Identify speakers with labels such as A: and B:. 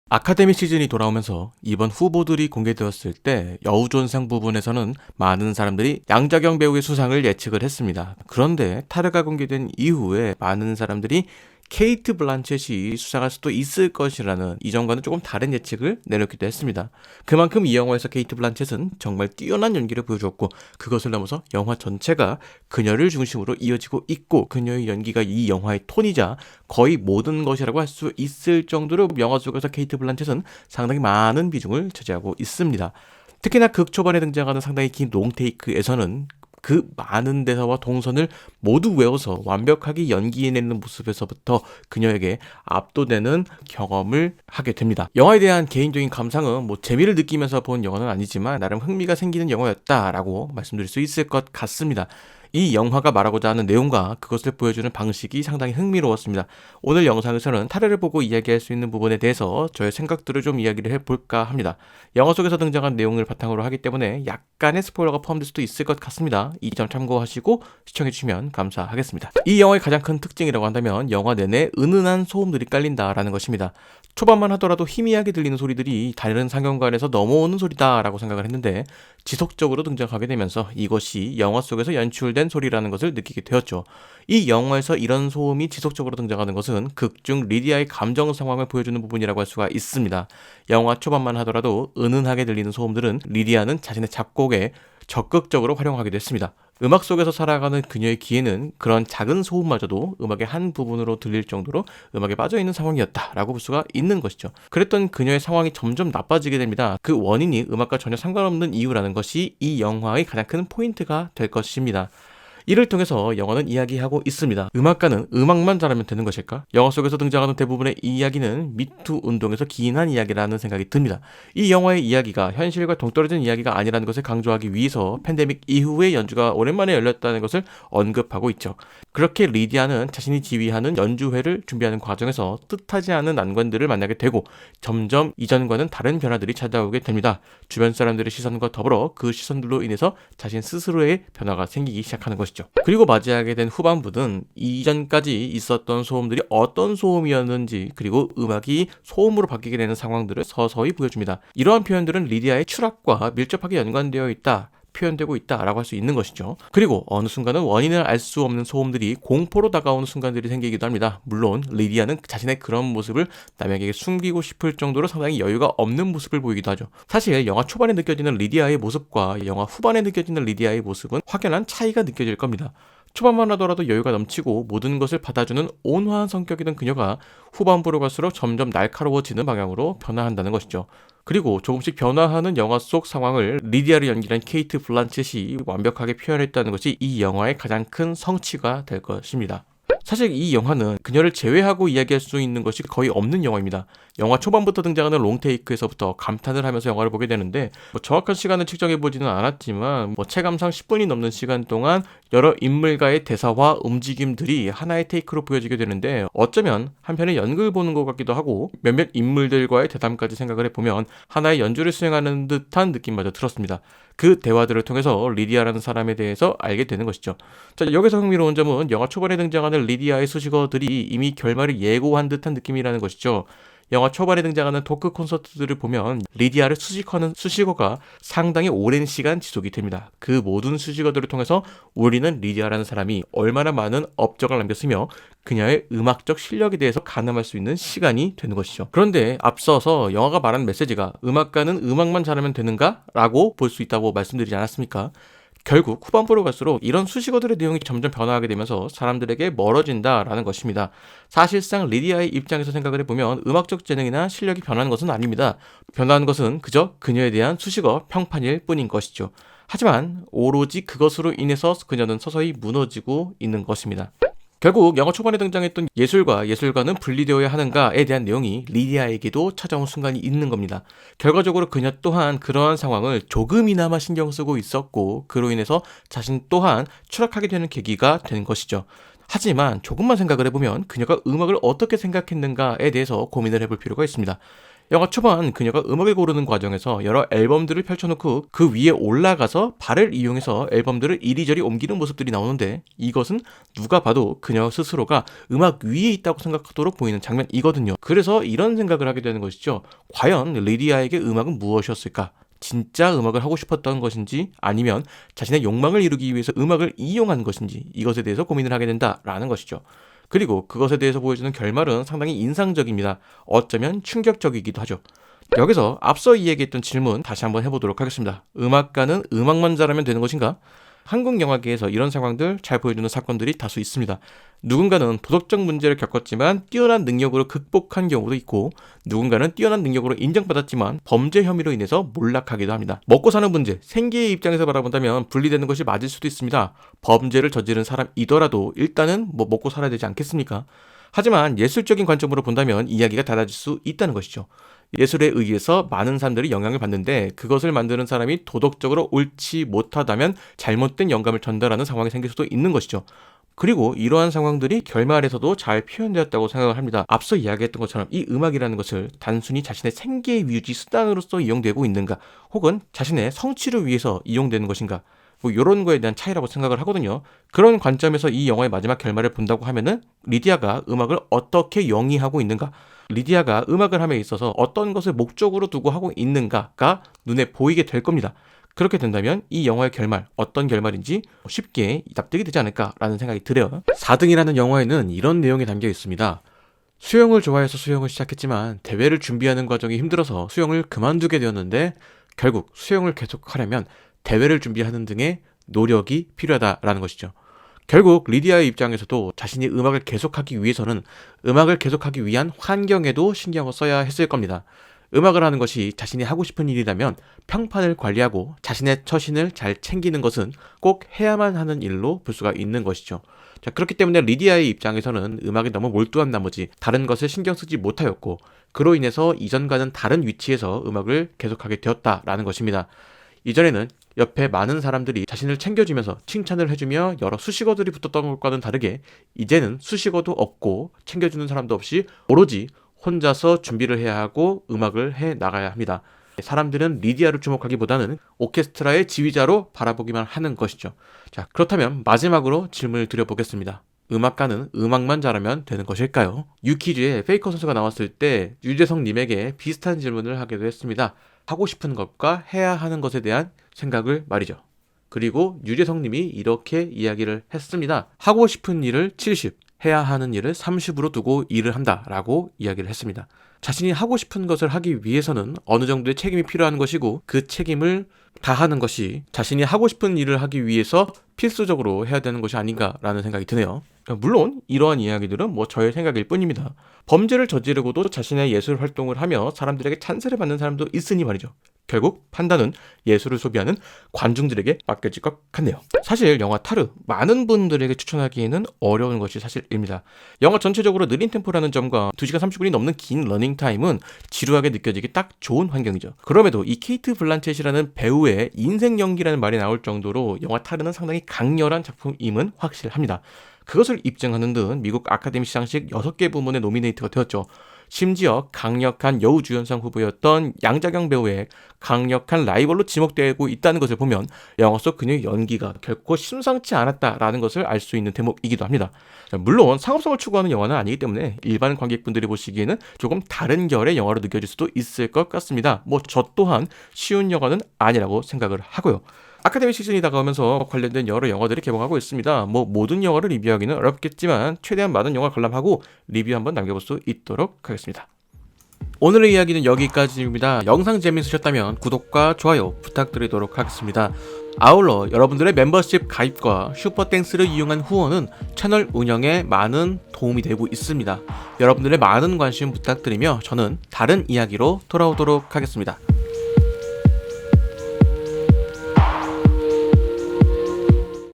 A: 아카데미 시즌이 돌아오면서 이번 후보들이 공개되었을 때 여우존상 부분에서는 많은 사람들이 양자경 배우의 수상을 예측을 했습니다. 그런데 타르가 공개된 이후에 많은 사람들이 케이트 블란쳇이 수상할 수도 있을 것이라는 이전과는 조금 다른 예측을 내놓기도 했습니다. 그만큼 이 영화에서 케이트 블란쳇은 정말 뛰어난 연기를 보여주었고, 그것을 넘어서 영화 전체가 그녀를 중심으로 이어지고 있고, 그녀의 연기가 이 영화의 톤이자 거의 모든 것이라고 할 수 있을 정도로 영화 속에서 케이트 블란쳇은 상당히 많은 비중을 차지하고 있습니다. 특히나 극 초반에 등장하는 상당히 긴 롱테이크에서는 그 많은 대사와 동선을 모두 외워서 완벽하게 연기해내는 모습에서부터 그녀에게 압도되는 경험을 하게 됩니다. 영화에 대한 개인적인 감상은 뭐 재미를 느끼면서 본 영화는 아니지만 나름 흥미가 생기는 영화였다라고 말씀드릴 수 있을 것 같습니다. 이 영화가 말하고자 하는 내용과 그것을 보여주는 방식이 상당히 흥미로웠습니다. 오늘 영상에서는 타르를 보고 이야기할 수 있는 부분에 대해서 저의 생각들을 좀 이야기를 해볼까 합니다. 영화 속에서 등장한 내용을 바탕으로 하기 때문에 약간의 스포일러가 포함될 수도 있을 것 같습니다. 이 점 참고하시고 시청해주시면 감사하겠습니다. 이 영화의 가장 큰 특징이라고 한다면 영화 내내 은은한 소음들이 깔린다라는 것입니다. 초반만 하더라도 희미하게 들리는 소리들이 다른 상영관에서 넘어오는 소리다라고 생각을 했는데 지속적으로 등장하게 되면서 이것이 영화 속에서 연출된 소리라는 것을 느끼게 되었죠. 이 영화에서 이런 소음이 지속적으로 등장하는 것은 극중 리디아의 감정 상황을 보여주는 부분이라고 할 수가 있습니다. 영화 초반만 하더라도 은은하게 들리는 소음들은 리디아는 자신의 작곡에 적극적으로 활용하기도 했습니다. 음악 속에서 살아가는 그녀의 귀에는 그런 작은 소음마저도 음악의 한 부분으로 들릴 정도로 음악에 빠져있는 상황이었다라고 볼 수가 있는 것이죠. 그랬던 그녀의 상황이 점점 나빠지게 됩니다. 그 원인이 음악과 전혀 상관없는 이유라는 것이 이 영화의 가장 큰 포인트가 될 것입니다. 이를 통해서 영화는 이야기하고 있습니다. 음악가는 음악만 잘하면 되는 것일까? 영화 속에서 등장하는 대부분의 이야기는 미투 운동에서 기인한 이야기라는 생각이 듭니다. 이 영화의 이야기가 현실과 동떨어진 이야기가 아니라는 것을 강조하기 위해서 팬데믹 이후에 연주가 오랜만에 열렸다는 것을 언급하고 있죠. 그렇게 리디아는 자신이 지휘하는 연주회를 준비하는 과정에서 뜻하지 않은 난관들을 만나게 되고 점점 이전과는 다른 변화들이 찾아오게 됩니다. 주변 사람들의 시선과 더불어 그 시선들로 인해서 자신 스스로의 변화가 생기기 시작하는 것이죠. 그리고 맞이하게 된 후반부는 이전까지 있었던 소음들이 어떤 소음이었는지, 그리고 음악이 소음으로 바뀌게 되는 상황들을 서서히 보여줍니다. 이러한 표현들은 리디아의 추락과 밀접하게 연관되어 있다, 표현되고 있다라고 할 수 있는 것이죠. 그리고 어느 순간은 원인을 알 수 없는 소음들이 공포로 다가오는 순간들이 생기기도 합니다. 물론 리디아는 자신의 그런 모습을 남에게 숨기고 싶을 정도로 상당히 여유가 없는 모습을 보이기도 하죠. 사실 영화 초반에 느껴지는 리디아의 모습과 영화 후반에 느껴지는 리디아의 모습은 확연한 차이가 느껴질 겁니다. 초반만 하더라도 여유가 넘치고 모든 것을 받아주는 온화한 성격이던 그녀가 후반부로 갈수록 점점 날카로워지는 방향으로 변화한다는 것이죠. 그리고 조금씩 변화하는 영화 속 상황을 리디아를 연기한 케이트 블란쳇이 완벽하게 표현했다는 것이 이 영화의 가장 큰 성취가 될 것입니다. 사실 이 영화는 그녀를 제외하고 이야기할 수 있는 것이 거의 없는 영화입니다. 영화 초반부터 등장하는 롱테이크에서부터 감탄을 하면서 영화를 보게 되는데 정확한 시간을 측정해보지는 않았지만 체감상 10분이 넘는 시간 동안 여러 인물과의 대사와 움직임들이 하나의 테이크로 보여지게 되는데 어쩌면 한편의 연극을 보는 것 같기도 하고 몇몇 인물들과의 대담까지 생각을 해보면 하나의 연주를 수행하는 듯한 느낌마저 들었습니다. 그 대화들을 통해서 리디아라는 사람에 대해서 알게 되는 것이죠. 자, 여기서 흥미로운 점은 영화 초반에 등장하는 리디아의 수식어들이 이미 결말을 예고한 듯한 느낌이라는 것이죠. 영화 초반에 등장하는 토크 콘서트들을 보면 리디아를 수식하는 수식어가 상당히 오랜 시간 지속이 됩니다. 그 모든 수식어들을 통해서 우리는 리디아라는 사람이 얼마나 많은 업적을 남겼으며 그녀의 음악적 실력에 대해서 가늠할 수 있는 시간이 되는 것이죠. 그런데 앞서서 영화가 말하는 메시지가 음악가는 음악만 잘하면 되는가? 라고 볼 수 있다고 말씀드리지 않았습니까? 결국 후반부로 갈수록 이런 수식어들의 내용이 점점 변화하게 되면서 사람들에게 멀어진다라는 것입니다. 사실상 리디아의 입장에서 생각을 해보면 음악적 재능이나 실력이 변하는 것은 아닙니다. 변하는 것은 그저 그녀에 대한 수식어 평판일 뿐인 것이죠. 하지만 오로지 그것으로 인해서 그녀는 서서히 무너지고 있는 것입니다. 결국 영화 초반에 등장했던 예술과 예술가는 분리되어야 하는가에 대한 내용이 리디아에게도 찾아온 순간이 있는 겁니다. 결과적으로 그녀 또한 그러한 상황을 조금이나마 신경 쓰고 있었고 그로 인해서 자신 또한 추락하게 되는 계기가 된 것이죠. 하지만 조금만 생각을 해보면 그녀가 음악을 어떻게 생각했는가에 대해서 고민을 해볼 필요가 있습니다. 영화 초반 그녀가 음악을 고르는 과정에서 여러 앨범들을 펼쳐놓고 그 위에 올라가서 발을 이용해서 앨범들을 이리저리 옮기는 모습들이 나오는데, 이것은 누가 봐도 그녀 스스로가 음악 위에 있다고 생각하도록 보이는 장면이거든요. 그래서 이런 생각을 하게 되는 것이죠. 과연 리디아에게 음악은 무엇이었을까? 진짜 음악을 하고 싶었던 것인지, 아니면 자신의 욕망을 이루기 위해서 음악을 이용한 것인지, 이것에 대해서 고민을 하게 된다라는 것이죠. 그리고 그것에 대해서 보여주는 결말은 상당히 인상적입니다. 어쩌면 충격적이기도 하죠. 여기서 앞서 이야기했던 질문 다시 한번 해보도록 하겠습니다. 음악가는 음악만 잘하면 되는 것인가? 한국 영화계에서 이런 상황들 잘 보여주는 사건들이 다수 있습니다. 누군가는 도덕적 문제를 겪었지만 뛰어난 능력으로 극복한 경우도 있고, 누군가는 뛰어난 능력으로 인정받았지만 범죄 혐의로 인해서 몰락하기도 합니다. 먹고 사는 문제, 생계의 입장에서 바라본다면 분리되는 것이 맞을 수도 있습니다. 범죄를 저지른 사람이더라도 일단은 먹고 살아야 되지 않겠습니까? 하지만 예술적인 관점으로 본다면 이야기가 달라질 수 있다는 것이죠. 예술에 의해서 많은 사람들이 영향을 받는데, 그것을 만드는 사람이 도덕적으로 옳지 못하다면 잘못된 영감을 전달하는 상황이 생길 수도 있는 것이죠. 그리고 이러한 상황들이 결말에서도 잘 표현되었다고 생각을 합니다. 앞서 이야기했던 것처럼 이 음악이라는 것을 단순히 자신의 생계 유지 수단으로서 이용되고 있는가, 혹은 자신의 성취를 위해서 이용되는 것인가, 이런 거에 대한 차이라고 생각을 하거든요. 그런 관점에서 이 영화의 마지막 결말을 본다고 하면은 리디아가 음악을 어떻게 영위하고 있는가, 리디아가 음악을 함에 있어서 어떤 것을 목적으로 두고 하고 있는가가 눈에 보이게 될 겁니다. 그렇게 된다면 이 영화의 결말, 어떤 결말인지 쉽게 납득이 되지 않을까라는 생각이 들어요. 4등이라는 영화에는 이런 내용이 담겨 있습니다. 수영을 좋아해서 수영을 시작했지만 대회를 준비하는 과정이 힘들어서 수영을 그만두게 되었는데, 결국 수영을 계속하려면 대회를 준비하는 등의 노력이 필요하다라는 것이죠. 결국 리디아의 입장에서도 자신이 음악을 계속하기 위해서는 음악을 계속하기 위한 환경에도 신경을 써야 했을 겁니다. 음악을 하는 것이 자신이 하고 싶은 일이라면 평판을 관리하고 자신의 처신을 잘 챙기는 것은 꼭 해야만 하는 일로 볼 수가 있는 것이죠. 자, 그렇기 때문에 리디아의 입장에서는 음악에 너무 몰두한 나머지 다른 것을 신경 쓰지 못하였고, 그로 인해서 이전과는 다른 위치에서 음악을 계속하게 되었다라는 것입니다. 이전에는 옆에 많은 사람들이 자신을 챙겨주면서 칭찬을 해주며 여러 수식어들이 붙었던 것과는 다르게, 이제는 수식어도 없고 챙겨주는 사람도 없이 오로지 혼자서 준비를 해야 하고 음악을 해 나가야 합니다. 사람들은 리디아를 주목하기보다는 오케스트라의 지휘자로 바라보기만 하는 것이죠. 자, 그렇다면 마지막으로 질문을 드려보겠습니다. 음악가는 음악만 잘하면 되는 것일까요? 유퀴즈에 페이커 선수가 나왔을 때 유재석님에게 비슷한 질문을 하기도 했습니다. 하고 싶은 것과 해야 하는 것에 대한 생각을 말이죠. 그리고 유재석님이 이렇게 이야기를 했습니다. 하고 싶은 일을 70, 해야 하는 일을 30으로 두고 일을 한다라고 이야기를 했습니다. 자신이 하고 싶은 것을 하기 위해서는 어느 정도의 책임이 필요한 것이고, 그 책임을 다하는 것이 자신이 하고 싶은 일을 하기 위해서 필수적으로 해야 되는 것이 아닌가라는 생각이 드네요. 물론 이러한 이야기들은 저의 생각일 뿐입니다. 범죄를 저지르고도 자신의 예술 활동을 하며 사람들에게 찬사를 받는 사람도 있으니 말이죠. 결국 판단은 예술을 소비하는 관중들에게 맡겨질 것 같네요. 사실 영화 타르, 많은 분들에게 추천하기에는 어려운 것이 사실입니다. 영화 전체적으로 느린 템포라는 점과 2시간 30분이 넘는 긴 러닝타임은 지루하게 느껴지기 딱 좋은 환경이죠. 그럼에도 이 케이트 블란쳇이라는 배우의 인생 연기라는 말이 나올 정도로 영화 타르는 상당히 강렬한 작품임은 확실합니다. 그것을 입증하는 듯 미국 아카데미 시상식 6개 부문에 노미네이트가 되었죠. 심지어 강력한 여우주연상 후보였던 양자경 배우의 강력한 라이벌로 지목되고 있다는 것을 보면 영화 속 그녀의 연기가 결코 심상치 않았다라는 것을 알 수 있는 대목이기도 합니다. 물론 상업성을 추구하는 영화는 아니기 때문에 일반 관객분들이 보시기에는 조금 다른 결의 영화로 느껴질 수도 있을 것 같습니다. 저 또한 쉬운 영화는 아니라고 생각을 하고요. 아카데미 시즌이 다가오면서 관련된 여러 영화들이 개봉하고 있습니다. 모든 영화를 리뷰하기는 어렵겠지만 최대한 많은 영화 관람하고 리뷰 한번 남겨볼 수 있도록 하겠습니다. 오늘의 이야기는 여기까지입니다. 영상 재밌으셨다면 구독과 좋아요 부탁드리도록 하겠습니다. 아울러 여러분들의 멤버십 가입과 슈퍼땡스를 이용한 후원은 채널 운영에 많은 도움이 되고 있습니다. 여러분들의 많은 관심 부탁드리며 저는 다른 이야기로 돌아오도록 하겠습니다.